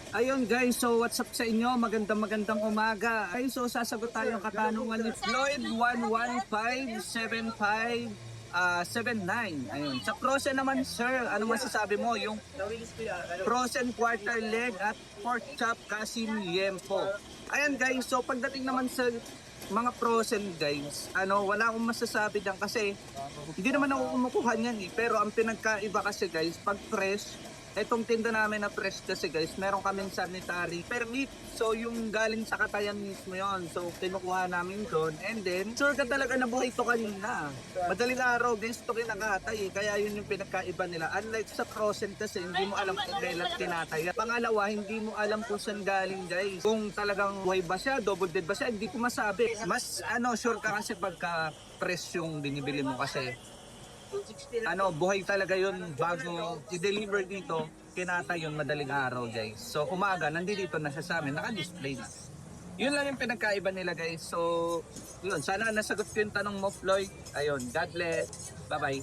Ayun guys, so what's up sa inyo? Magandang umaga. Guys, so sasagot tayo ang katanungan ni Floyd 1157579. Ayun. Sa Frozen naman sir, ano masasabi mo? Yung Frozen quarter leg at pork chop kasim liempo. Ayan guys, so pagdating naman sa mga frozen guys, wala akong masasabi diyan kasi hindi naman ako kumukuha niyan eh. Pero ang pinagkaiba kasi guys, pag fresh, etong tinda namin na fresh kasi guys, meron kaming sanitary permit. So yung galing sa Katayan mismo yon. So kinukuha namin doon. And then, sure ka talaga na buhay ito kanina. Madaling araw guys, ito kinakatay eh. Kaya yun yung pinagkaiba nila. Unlike sa frozen kasi, hindi mo alam kung kailan kinatay. Pangalawa, hindi mo alam kung saan galing guys. Kung talagang buhay ba siya, double dead ba siya, hindi ko masabi. Mas sure ka kasi pagka fresh yung binibili mo kasi buhay talaga yun bago i-deliver dito, kinata yun madaling araw guys. So umaga, nandito na siya sa amin, naka-display na. Yun lang yung pinagkaiba nila guys. So yun, sana nasagot ko yung tanong mo Floyd. Ayun, God bless. Bye bye.